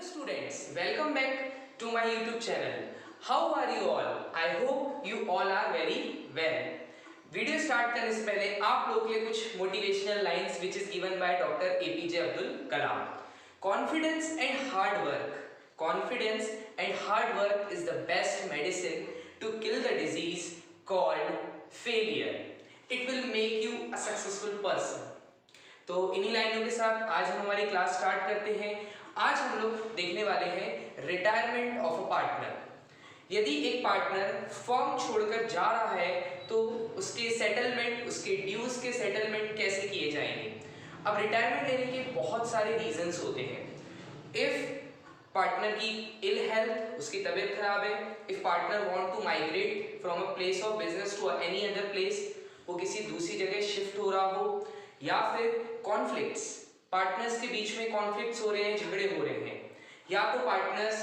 students, welcome back to my YouTube channel. How are you all? I hope you all are very well. Video start करने से पहले आप लोगों के लिए कुछ motivational lines which is given by doctor APJ Abdul Kalam. Confidence and hard work. Confidence and hard work is the best medicine to kill the disease called failure. It will make you a successful person. तो इन्हीं लाइनों के साथ आज हम हमारी class start करते हैं. आज हम लोग देखने वाले हैं रिटायरमेंट ऑफ अ पार्टनर. यदि एक पार्टनर फर्म छोड़कर जा रहा है तो उसके सेटलमेंट, उसके ड्यूज के सेटलमेंट कैसे किए जाएंगे. अब रिटायरमेंट लेने के बहुत सारे रीजंस होते हैं. इफ पार्टनर की इल हेल्थ, उसकी तबीयत खराब है, if partner want to migrate from a place of business to any other place, वो किसी दूसरी जगह शिफ्ट हो रहा हो, या फिर कॉन्फ्लिक्ट्स, पार्टनर्स के बीच में कॉन्फ्लिक्ट्स हो रहे हैं, झगड़े हो रहे हैं, या तो पार्टनर्स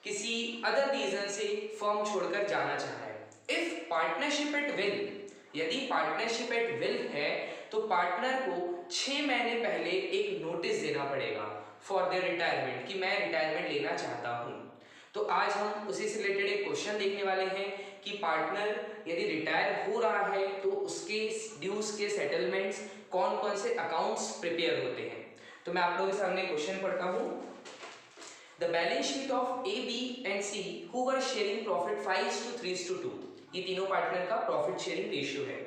किसी अदर रीजन से फर्म छोड़कर जाना चाह रहा है. इफ पार्टनरशिप एट विल, यदि पार्टनरशिप एट विल है तो पार्टनर को 6 महीने पहले एक नोटिस देना पड़ेगा फॉर देयर रिटायरमेंट कि मैं रिटायरमेंट लेना चाहता हूँ. तो आज हम उसी से रिलेटेड एक क्वेश्चन देखने वाले हैं कि पार्टनर यदि रिटायर हो रहा है तो उसके ड्यूज के सेटलमेंट्स कौन कौन से अकाउंट्स प्रिपेयर होते हैं. तो मैं आप लोगों के सामने क्वेश्चन पढ़ता हूँ. The balance sheet of A, B and C who were sharing profit 5:3:2, ये तीनों पार्टनर का प्रॉफिट शेयरिंग रेशियो है,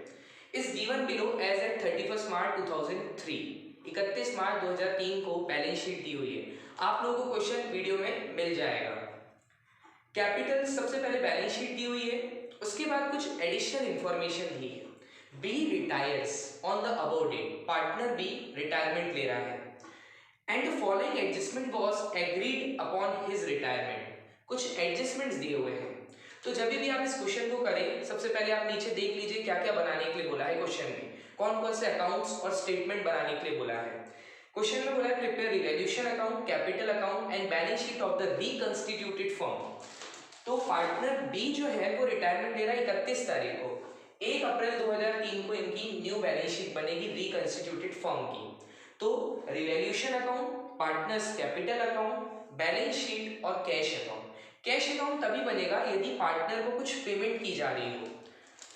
is given below as at 31 मार्च 2003. 31 मार्च 2003 को बैलेंस शीट दी हुई है. आप लोगों को क्वेश्चन वीडियो में मिल जाएगा. कैपिटल सबसे पहले बैलेंस शीट दी हुई है, उसके बाद कुछ एडिशनल इंफॉर्मेशन दी है. B retires on the above date, partner B retirement ले रहा है, and the following adjustment was agreed upon his retirement. कुछ एडजस्टमेंट्स दिए हुए हैं. तो जब भी आप इस क्वेश्चन को करें, सबसे पहले आप नीचे देख लीजिए क्या क्या बनाने के लिए बोला है क्वेश्चन में, कौन कौन से अकाउंट्स और स्टेटमेंट बनाने के लिए बोला है. क्वेश्चन में बोला है prepare revaluation account, capital account and balance sheet of the reconstituted firm. तो पार्टनर बी जो है वो रिटायरमेंट ले रहा है 31 तारीख को. 1 अप्रैल 2003 को इनकी न्यू बैलेंस शीट बनेगी रिकंस्टिट्यूटेड फर्म की. तो revaluation account, partners capital account, balance sheet और कैश अकाउंट. कैश अकाउंट तभी बनेगा यदि पार्टनर को कुछ पेमेंट की जा रही हो,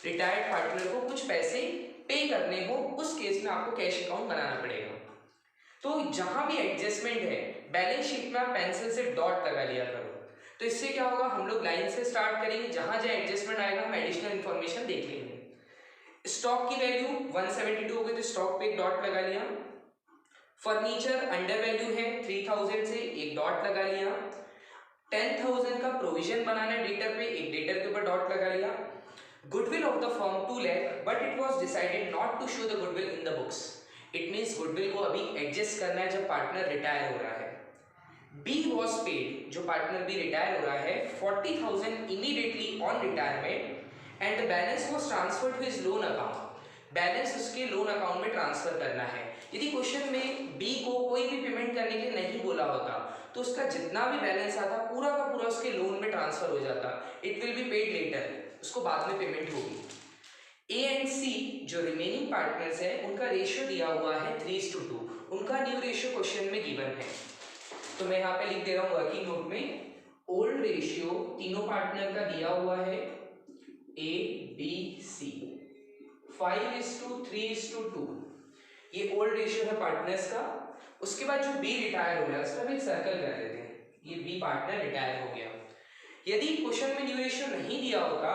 रिटायर्ड पार्टनर को कुछ पैसे पे करने हो, उस केस में आपको कैश अकाउंट बनाना पड़ेगा. तो जहां भी एडजस्टमेंट है बैलेंस शीट में आप पेंसिल से डॉट लगा लिया करो. तो इससे क्या होगा, हम लोग लाइन से स्टार्ट करेंगे, जहां जहां एडजस्टमेंट आएगा हम एडिशनल इंफॉर्मेशन देख लेंगे. स्टॉक की वैल्यू 172 हो गई तो स्टॉक पे एक डॉट लगा लिया. फर्नीचर अंडर वैल्यू है 3000 से, एक डॉट लगा लिया. 10,000 का प्रोविजन बनाना है डेटर पे, एक डेटर के ऊपर डॉट लगा लिया. Goodwill of the firm 2 lakh, but it was decided not to show the goodwill in the books. It means goodwill को अभी एडजस्ट करना है जब पार्टनर रिटायर हो रहा है. बी वॉज पेड, जो पार्टनर बी रिटायर हो रहा है, 40,000 immediately on retirement and the balance was transferred to his loan account. Balance उसके लोन अकाउंट में ट्रांसफर करना है. यदि क्वेश्चन में बी को कोई भी पेमेंट करने के लिए नहीं बोला होता तो उसका जितना भी बैलेंस आता पूरा का पूरा उसके लोन में ट्रांसफर हो जाता. It will be paid later, उसको बाद में पेमेंट होगी. ए एंड सी जो रिमेनिंग पार्टनर्स है उनका रेशियो दिया हुआ है 3:2. उनका न्यू रेशियो क्वेश्चन में गिवन है. तो मैं यहाँ पे लिख दे रहा हूँ वर्किंग नोट में, ओल्ड रेशियो तीनों पार्टनर का दिया हुआ है ए बी सी 5:3:2. ये ओल्ड रेशियो है पार्टनर्स का. उसके बाद जो बी रिटायर हो गया उसका भी एक सर्कल कर देते हैं, ये बी पार्टनर रिटायर हो गया. यदि क्वेश्चन में न्यू रेशियो नहीं दिया होता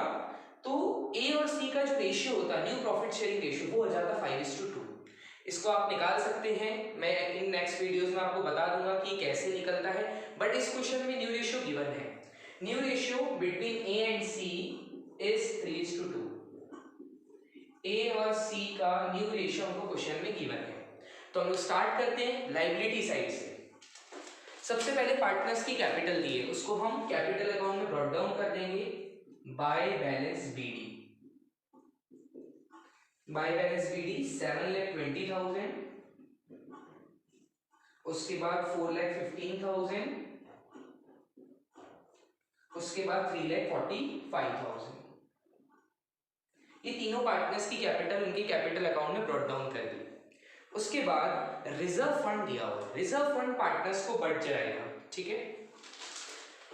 तो ए और सी का जो रेशियो होता न्यू प्रॉफिट शेयरिंग रेशियो वो हो जाता 5:2. इसको आप निकाल सकते हैं, मैं इन नेक्स्ट वीडियोस में आपको बता दूंगा कि कैसे निकलता है. बट इस क्वेश्चन में न्यू रेशियो गिवन है. New ratio between A and C is 3:2. A और सी का न्यू रेशियो हमको क्वेश्चन में गिवन है. तो हम लोग स्टार्ट करते हैं लायबिलिटी साइड से. सबसे पहले पार्टनर्स की कैपिटल दी है, उसको हम कैपिटल अकाउंट में ब्रॉट डाउन कर देंगे by balance BD. By balance BD 7,20,000, उसके बाद 4,15,000, उसके बाद 3,45,000. ये तीनों पार्टनर्स की कैपिटल उनके कैपिटल अकाउंट में ब्रॉट डाउन कर दी. उसके बाद रिजर्व फंड दिया हुआ. रिजर्व फंड पार्टनर्स को बढ़ जाएगा, ठीक है.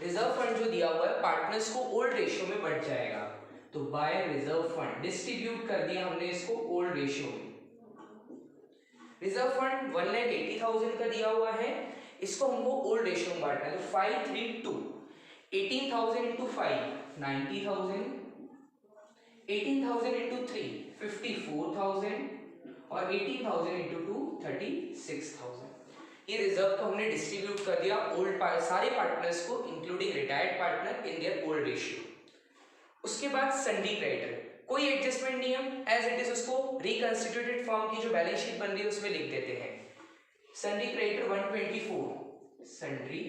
रिजर्व फंड जो दिया हुआ है पार्टनर्स को ओल्ड रेशियो में बढ़ जाएगा, तो बाय रिजर्व फंड डिस्ट्रीब्यूट कर दिया हमने इसको ओल्ड रेशियो में। रिजर्व फंड 1,80,000 का दिया हुआ है, इसको हमको ओल्ड रेशियो में बांटना है, तो 532 18,000 इंटू 5 90,000, 18,000 इंटू 3 54,000 और 18,000 इंटू 2 36,000। ये रिजर्व को हमने डिस्ट्रीब्यूट कर दिया सारे पार्टनर्स को including retired partner in their old ratio. उसके बाद सन्डी क्रेडिटर, कोई एडजस्टमेंट नहीं, हम एज इट इज उसको रिकंस्टिट्यूटेड फॉर्म की जो बैलेंस शीट बन रही है उसमें लिख देते हैं। सन्डी क्रेडिटर 124, सन्ड्री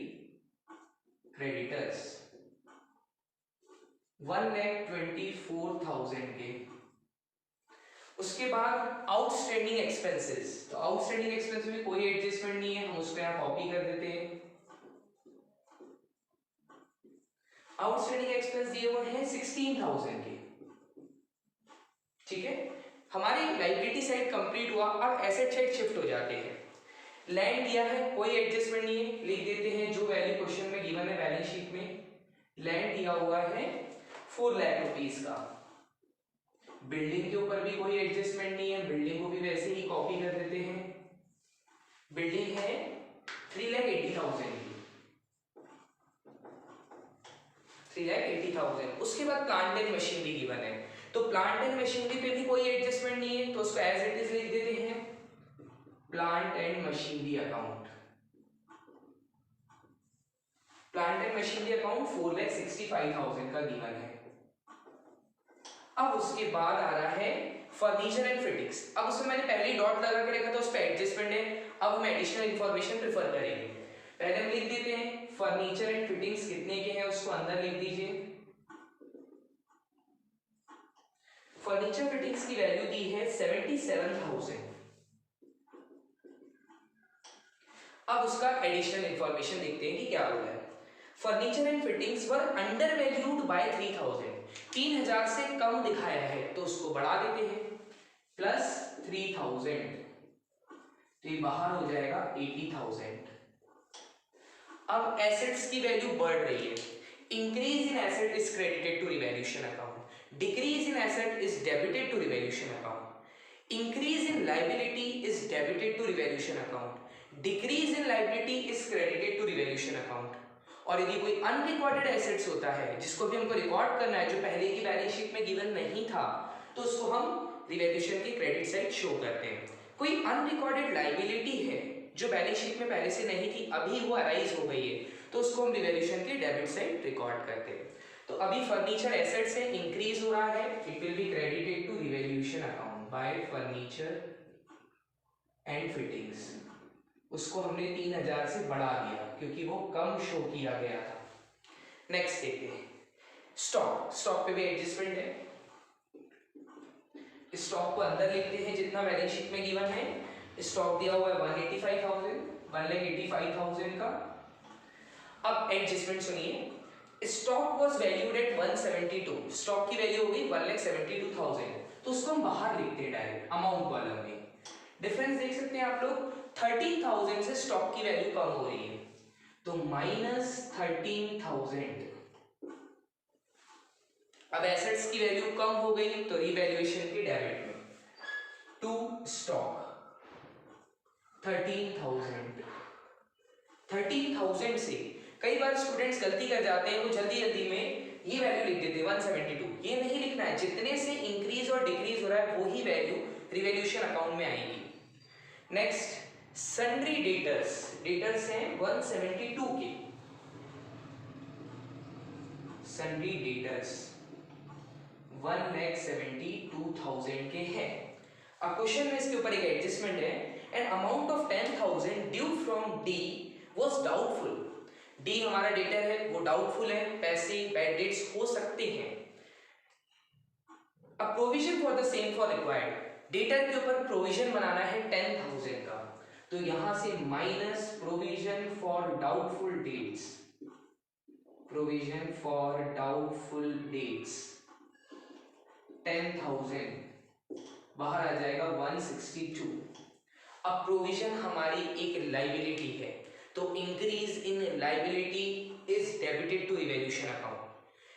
क्रेडिटर्स 1,24,000 के। उसके बाद आउटस्टैंडिंग एक्सपेंसेस, तो आउटस्टैंडिंग एक्सपेंसेस में कोई एडजस्टमेंट नहीं है, हम उसको यहाँ कॉपी कर देते हैं। आउटस्टैंडिंग एक्सपेंस दिए हुए हैं 16,000 के, ठीक है। हमारी लायबिलिटी साइड कंप्लीट हुआ, अब एसेट साइड शिफ्ट हो जाते हैं। लैंड दिया है, कोई एडजस्टमेंट नहीं है, लिख देते हैं जो वैल्यू क्वेश्चन में गिवन है बैलेंस शीट में। लैंड दिया हुआ है 4 लाख रुपीस का। बिल्डिंग के ऊपर भी कोई एडजस्टमेंट नहीं है, बिल्डिंग को भी वैसे ही कॉपी कर देते हैं। बिल्डिंग है 3,80,000 की, 3,80,000। उसके बाद प्लांट एंड मशीनरी गिवन है, तो प्लांट एंड मशीनरी पे भी कोई एडजस्टमेंट नहीं है, तो उसको एज इट इज लिख देते हैं plant and machinery account. Plant and machinery account 4,65,000 का गिवन है। अब उसके बाद आ रहा है फर्नीचर एंड फिटिंग्स। अब उसमें मैंने पहले ही डॉट लगा के रखा था, उस पर एडजस्टमेंट है। अब हम एडिशनल इंफॉर्मेशन प्रेफर करेंगे। पहले हम लिख देते हैं फर्नीचर एंड फिटिंग्स कितने के हैं, उसको अंदर लिख दीजिए। फर्नीचर फिटिंग्स की वैल्यू दी है 77,000। अब उसका एडिशनल इंफॉर्मेशन देखते हैं कि क्या हो रहा है। Furniture and fittings were under valued bye 3,000, 3,000 से कम दिखाया है, तो उसको बढ़ा देते हैं प्लस 3,000, तो ये बाहर हो जाएगा 80,000। अब एसेट्स की वैल्यू बढ़ रही है। Increase in asset is credited to revaluation account, decrease in asset is debited to revaluation account, increase in liability is debited to revaluation account, decrease in liability is credited to revaluation account. और यदि कोई unrecorded assets होता है जिसको भी हमको record करना है, जो पहले की बैलेंस शीट में गिवन नहीं था, तो उसको हम रिवैल्यूएशन की क्रेडिट साइड शो करते हैं। कोई अनरिकॉर्डेड लायबिलिटी है जो बैलेंस शीट में पहले से नहीं थी, अभी वो अराइज हो गई है, तो उसको हम रिवैल्यूएशन की डेबिट साइड रिकॉर्ड करते हैं। तो अभी फर्नीचर एसेट से इंक्रीज हो रहा है, it will be credited to revaluation account by furniture and fittings. उसको हमने 3,000 से बढ़ा दिया क्योंकि वो कम शो किया गया था। नेक्स्ट देखते हैं स्टॉक। स्टॉक पे भी एडजस्टमेंट है। स्टॉक को अंदर लिखते हैं जितना बैलेंस शीट में गिवन है। स्टॉक दिया हुआ है 1,85,000 का। अब एडजस्टमेंट सुनिए। Stock was valued at 172, stock की वैल्यू हो गई 1,72,000, तो उसको हम बाहर लिखते हैं डायरेक्ट अमाउंट कॉलम में। डिफरेंस देख सकते हैं आप लोग, 13,000 से स्टॉक की वैल्यू कम हो रही है, तो -13,000। अब एसेट्स की वैल्यू कम हो गई तो रिवैल्यूएशन के डेबिट में टू स्टॉक 13,000 से। कई बार स्टूडेंट्स गलती कर जाते हैं, वो जल्दी में ये वैल्यू लिख देते हैं 172। ये नहीं लिखना है, जितने से इंक्रीज और डिक्रीज हो रहा है वही वैल्यू रिवैल्यूएशन अकाउंट में आएगी। Next sundry debtors. डेटर्स हैं 172 के। सन्ड्री डेटर्स 1,72,000 के हैं। अब क्वेश्चन में इसके ऊपर एक एडजस्टमेंट है। An amount of 10,000 due from D was doubtful. D हमारा डेटर है, वो डाउटफुल है, पैसे बैड डेट्स हो सकते हैं। अब provision for the same for required, debtor के ऊपर प्रोविजन बनाना है 10,000 का, तो यहां से minus provision for doubtful debts, provision for doubtful debts 10,000, बाहर आ जाएगा 162। अब प्रोविजन हमारी एक लायबिलिटी है, तो increase in liability is debited to evaluation account.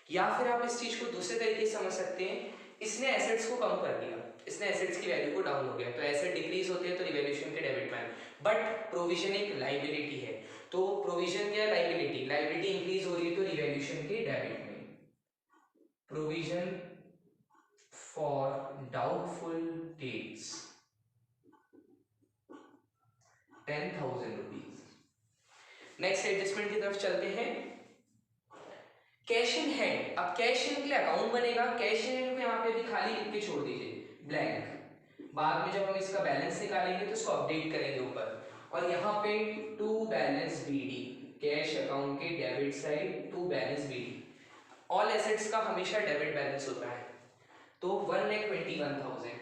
या फिर आप इस चीज को दूसरे तरीके से समझ सकते हैं, इसने एसेट्स को कम कर दिया, इसने एसेट्स की वैल्यू को डाउन हो गया, तो एसेट डिक्रीज होते हैं तो रिवैल्यूएशन के डेबिट में। बट प्रोविजन एक लाइबिलिटी है, तो प्रोविजन क्या है, लाइबिलिटी, लाइबिलिटी इंक्रीज हो रही है तो रिवैल्यूएशन के डेबिट में। Provision for doubtful debts 10,000 rupees. Next adjustment की तरफ चलते हैं। कैश इन हैंड, अब कैश इन के लिए अकाउंट बनेगा, कैश इन हैंड को यहाँ पे अभी खाली लिख के छोड़ दीजिए, ब्लैंक। बाद में जब हम इसका बैलेंस निकालेंगे तो इसको अपडेट करेंगे ऊपर, और यहाँ पे to balance BD, cash account के debit side to balance BD. All assets का हमेशा डेबिट बैलेंस होता है, तो 1,21,000।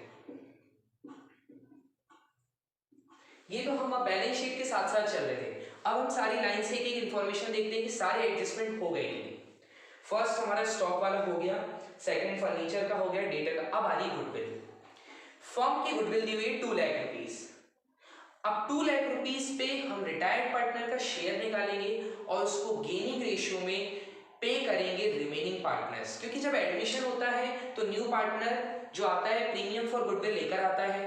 ये तो हम अब बैलेंस शीट के साथ साथ चल रहे थे। अब हम सारी लाइन से एक एक इन्फॉर्मेशन देखते हैं कि सारे एडजस्टमेंट हो गए नहीं। फर्स्ट हमारा स्टॉक वाला हो गया, सेकंड फर्नीचर का हो गया, डेटा का। अब आ रही गुडविल। फर्म की गुडविल दी हुई 2 लाख रुपीज। अब 2 लाख रुपीज पे हम रिटायर्ड पार्टनर का शेयर निकालेंगे और उसको गेनिंग रेशियो में पे करेंगे रिमेनिंग पार्टनर्स, क्योंकि जब एडमिशन होता है तो न्यू पार्टनर जो आता है प्रीमियम फॉर गुडविल लेकर आता है,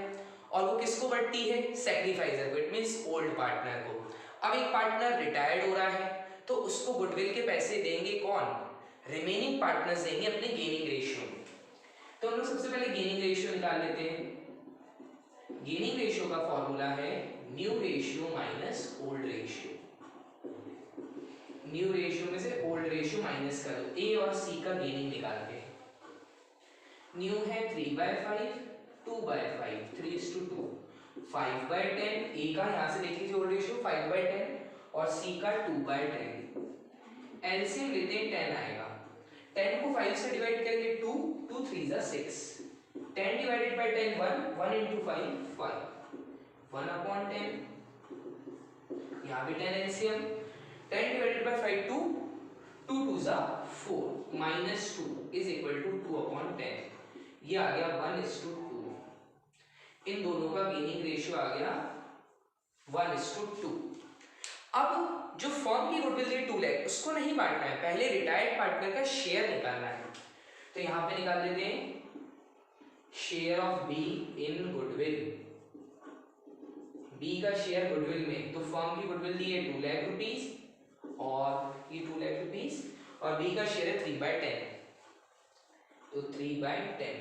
और वो किसको बढ़ती है, सैक्रिफाइजर को, इट मींस ओल्ड पार्टनर को। अब एक पार्टनर रिटायर्ड हो रहा है तो उसको गुडविल के पैसे देंगे कौन, रिमेनिंग पार्टनर्स देंगे अपने गेनिंग रेशियो में। तो हम लोग सबसे पहले गेनिंग रेशियो निकाल लेते हैं। गेनिंग रेशियो का फॉर्मूला है new ratio minus old ratio. New ratio में से ओल्ड रेशियो माइनस कर दो, ए और सी का गेनिंग निकालते हैं। न्यू है 3/5, 2/5, 3:2, 5/10। ए का यहां से देख लीजिए ओल्ड रेशियो 5/10 और सी का 2/10। एलसीएम लेते हैं 10 आएगा, 10 को 5 से डिवाइड करेंगे 2, 2 3 जा 6, 10 डिवाइडेड बाय 10 1, 1 into 5 5, 1/10। यहाँ भी 10 एलसीएम, 10 डिवाइडेड बाय 5 2, 2 2 जा 4, -2 इज इक्वल टू 2/10। ये आ गया 1:2। इन दोनों का गेनिंग रेशियो आ गया 1:2। अब जो फर्म की गुडविल थी 2 लाख, उसको नहीं बांटना है, पहले रिटायर्ड पार्टनर का शेयर निकालना है। तो यहां पे निकाल लेते हैं share of B in goodwill. B का शेयर गुडविल में, तो फर्म की गुडविल दी है 2 लाख रुपीज और ये 2 लाख रुपीज, और बी का शेयर है 3/10, तो 3/10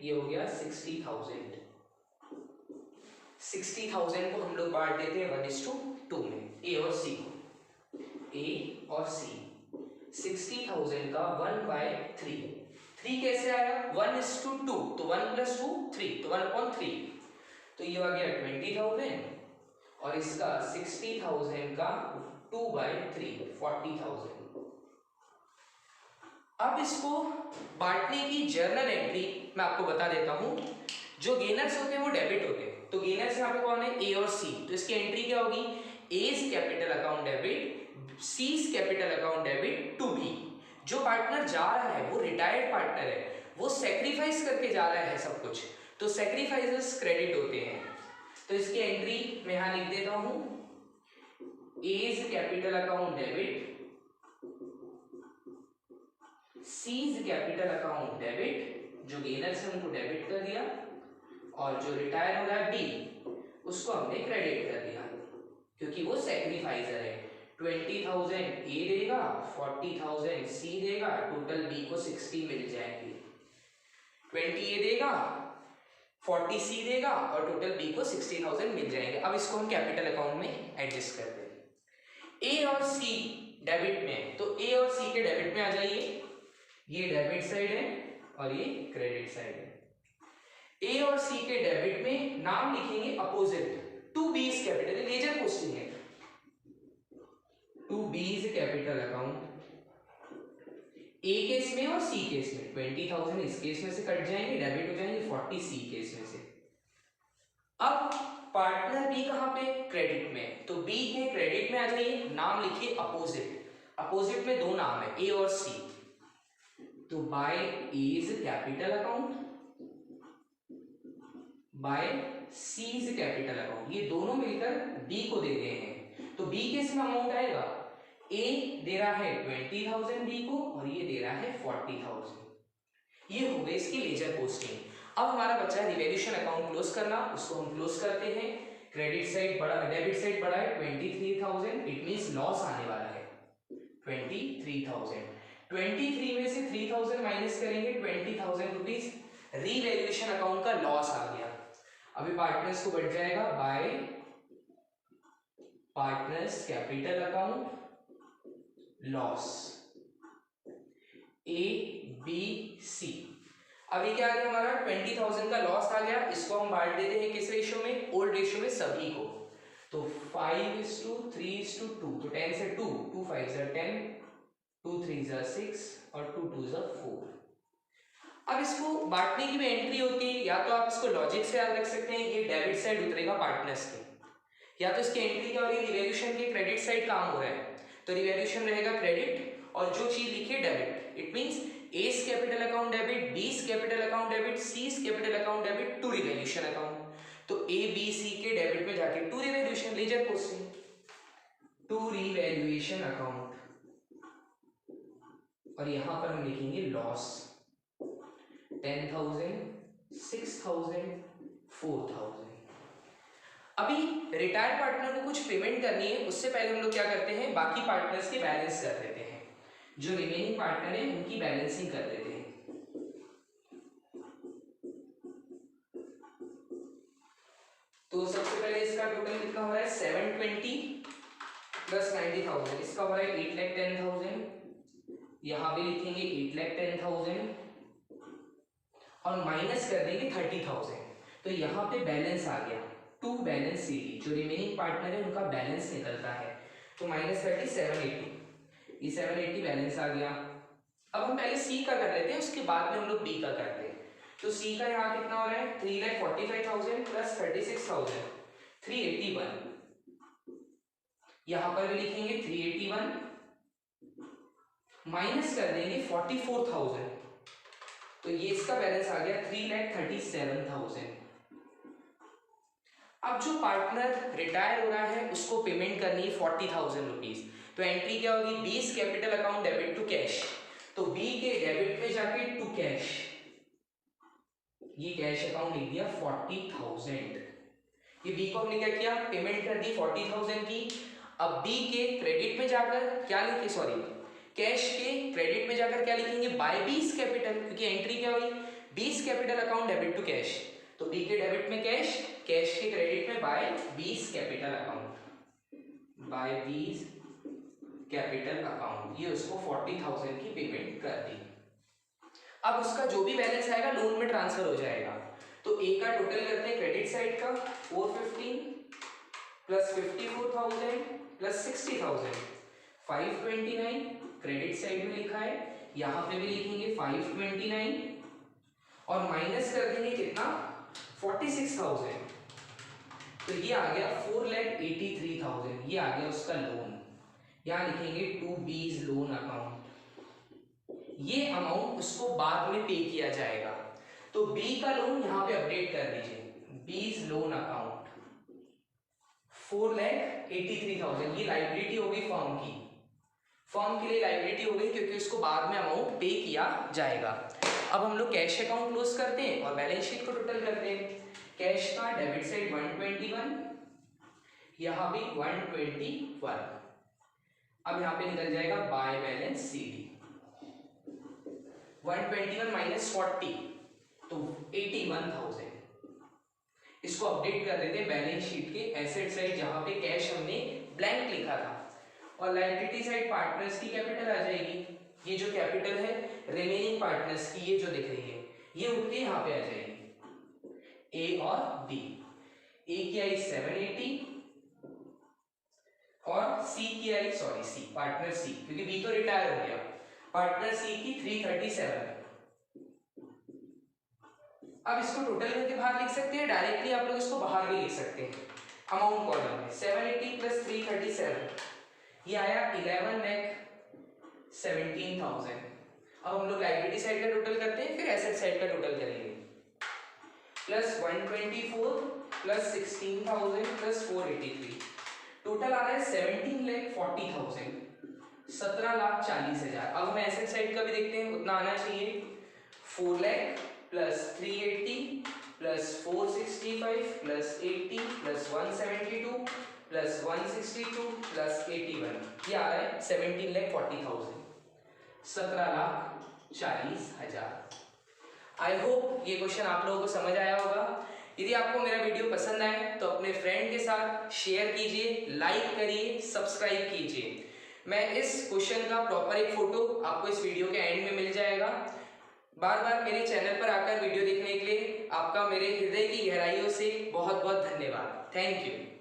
ये हो गया 60,000। 60,000 को हम लोग बांट देते हैं 1:2 में, ए और सी को, ए और सी। 60,000 का 1/3, 3 कैसे आया, 1:2, तो 1 + 2 3, तो 1/3, तो ये आ गया 20,000, और इसका 60,000 का 2/3 40,000। अब इसको बांटने की जर्नल एंट्री मैं आपको बता देता हूं। जो गेनर्स होते हैं वो डेबिट होते हैं, तो गेनर्स यहाँ पे कौन है, ए और सी। तो इसकी एंट्री क्या होगी, as capital account debit, C's capital account debit to B. जो पार्टनर जा रहा है वो रिटायर्ड पार्टनर है, वो सेक्रीफाइस करके जा रहा है सब कुछ, तो सेक्रीफाइसेस क्रेडिट होते हैं। तो इसकी एंट्री मैं यहाँ लिख देता हूं, A's capital account debit, C's capital account debit, जो गेनर्स है उनको डेबिट कर दिया, और जो रिटायर हो रहा है बी उसको हमने क्रेडिट कर दिया, क्योंकि वो सेक्रीफाइजर है। 20,000 ए देगा, 40,000 सी देगा, टोटल बी को 60 मिल जाएंगे। 20 ए देगा, 40 सी देगा, और टोटल बी को 60,000 मिल जाएंगे। अब इसको हम कैपिटल अकाउंट में एडजस्ट करते हैं। ए और सी डेबिट में, तो ए और सी के डेबिट में आ जाइए, ये डेबिट साइड है और ये क्रेडिट साइड है। ए और सी के डेबिट में नाम लिखेंगे opposite, to B is capital, major question है, to B is capital account. A case में और सी केस में 20,000 इस केस में से कट जाएंगे, डेबिट हो जाएंगे 40 सी केस में से। अब पार्टनर बी कहां पे, क्रेडिट में, तो बी के क्रेडिट में आ जाइए, नाम लिखिए अपोजिट। अपोजिट में दो नाम है, ए और सी, तो by A's capital account, by C's capital account, ये दोनों मिलकर बी को दे रहे हैं, तो बी के इसमें अमाउंट आएगा, ए दे रहा है 20,000 बी को और ये दे रहा है 40,000। ये हो गई इसकी लेजर पोस्टिंग। अब हमारा बच्चा है रिवैल्यूएशन अकाउंट क्लोज करना, उसको हम क्लोज करते हैं। क्रेडिट साइड बड़ा, डेबिट साइड बड़ा है 23,000, इट मींस लॉस आने वाला है 23,000। 23 में से 3,000 माइनस करेंगे 20,000 रुपीज, रीवैल्यूएशन अकाउंट का लॉस आ गया। अभी पार्टनर्स को बढ़ जाएगा by partners capital account loss A B C. अभी क्या आ गया हमारा 20,000 का लॉस आ गया, इसको हम बांट देते हैं किस रेशियो में, ओल्ड रेशियो में सभी को। तो 5:3:2, तो 10 से 2, 2 5 10, 2 3 6 और 2 2 4। अब इसको बांटने की भी एंट्री होती है, या तो आप इसको लॉजिक से याद रख सकते हैं, ये डेबिट साइड उतरेगा पार्टनर्स के, या तो इसकी एंट्री क्या हो रही है, रिवैल्यूएशन के क्रेडिट साइड काम हो रहा है तो रिवैल्यूएशन रहेगा क्रेडिट और जो चीज लिखी है debit. It means A's capital account debit, B's capital account debit, C's capital account debit to revaluation account. तो A B C के डेबिट में जाके to revaluation, ledger posting to revaluation account, और यहां पर हम लिखेंगे लॉस 10,000, 6,000, 4,000। अभी रिटायर्ड पार्टनर को कुछ पेमेंट करनी है, उससे पहले हम लोग क्या करते हैं, बाकी पार्टनर्स के बैलेंस कर देते हैं। जो रिमेनिंग पार्टनर है उनकी बैलेंसिंग कर देते हैं। तो सबसे पहले इसका टोटल कितना हो रहा है 720 प्लस 90,000, इसका हो रहा है 8,10,000। यहां भी लिखेंगे 8,10,000 और माइनस कर देंगे 30,000। तो यहाँ पे बैलेंस आ गया टू बैलेंस सीडी, जो रिमेनिंग पार्टनर है उनका बैलेंस निकलता है। तो माइनस 30 780, ये 780 बैलेंस आ गया। अब हम पहले सी का कर लेते हैं, उसके बाद में हम लोग बी का करते हैं। तो सी का यहाँ कितना हो रहा है 3,45,000 प्लस 36,000, 381। यहाँ पर भी लिखेंगे 381 माइनस कर देंगे 44,000, तो ये इसका बैलेंस आ गया 3,37,000। अब जो पार्टनर रिटायर हो रहा है उसको पेमेंट करनी है 40,000 रुपीज। तो एंट्री क्या होगी, B's capital account debit to cash, तो बी के डेबिट में जाके टू कैश, ये कैश अकाउंट लिख दिया 40,000। ये बी को हमने क्या किया, पेमेंट कर दी 40,000 की। अब बी के क्रेडिट में जाकर क्या लिखे, सॉरी कैश के क्रेडिट में जाकर क्या लिखेंगे, बाय बीस कैपिटल, क्योंकि एंट्री क्या हुई B's capital account debit to cash. तो बी के डेबिट में कैश, कैश के क्रेडिट में by B's capital account, by B's capital account, ये उसको 40,000 की पेमेंट कर दी। अब उसका जो भी बैलेंस आएगा लोन में ट्रांसफर हो जाएगा। तो ए का टोटल करते हैं क्रेडिट साइड का 415 प्लस 54,000 प्लस 60,000, 529 क्रेडिट साइड में लिखा है, यहां पे भी लिखेंगे 529 और माइनस कर देंगे कितना 46,000, तो ये आ गया 4,83,000, ये आ गया उसका लोन। यहां लिखेंगे टू बीज लोन अकाउंट, ये अमाउंट उसको बाद में पे किया जाएगा। तो बी का लोन यहां पे अपडेट कर दीजिए, बीज लोन अकाउंट 4,83,000, ये लाइबिलिटी होगी फर्म की, फर्म के लिए लाइबिलिटी हो गई क्योंकि उसको बाद में अमाउंट पे किया जाएगा। अब हम लोग कैश अकाउंट क्लोज करते हैं और बैलेंस शीट को टोटल करते हैं। कैश का डेबिट साइड 121, यहां भी 121। अब यहां पे निकल जाएगा बाय बैलेंस सीडी, 121 माइनस 40 तो 81,000। इसको अपडेट कर देते हैं बैलेंस शीट के एसेट साइड, जहां पे कैश हमने ब्लैंक लिखा था, और लायबिलिटी साइड पार्टनर्स की कैपिटल आ जाएगी। ये जो कैपिटल है रिमेनिंग पार्टनर्स की, ये जो दिख रही है ये उठ के यहाँ पे आ जाएगी, ए और बी। ए की आई 780 और सी की आई, सॉरी सी पार्टनर सी, क्योंकि बी तो रिटायर हो गया, पार्टनर सी की 337। अब इसको टोटल करके बाहर लिख सकते हैं, डायरेक्टली आप लोग इसको बाहर भी लिख सकते हैं अमाउंट कॉलम में। 780 प्लस 337 ये आया 11,17,000। अब हम लोग लायबिलिटी साइड का टोटल करते हैं, फिर एसेट साइड का टोटल करेंगे। प्लस 124 प्लस 16,000 प्लस 483 टोटल आ रहा है 17,40,000, 17,40,000। अब हम एसेट साइड का भी देखते हैं, उतना आना चाहिए। 4 lakh plus 380 plus 465 plus 80 plus 172 plus 162 plus 81, ये आ रहा है 17,40,000, 17,40,000। आई होप ये क्वेश्चन आप लोगों को समझ आया होगा। यदि आपको मेरा वीडियो पसंद आए तो अपने फ्रेंड के साथ शेयर कीजिए, लाइक करिए, सब्सक्राइब कीजिए। मैं इस क्वेश्चन का प्रॉपर एक फोटो आपको इस वीडियो के एंड में मिल जाएगा। बार बार मेरे चैनल पर आकर वीडियो देखने के लिए आपका मेरे हृदय की गहराइयों से बहुत बहुत धन्यवाद। Thank you.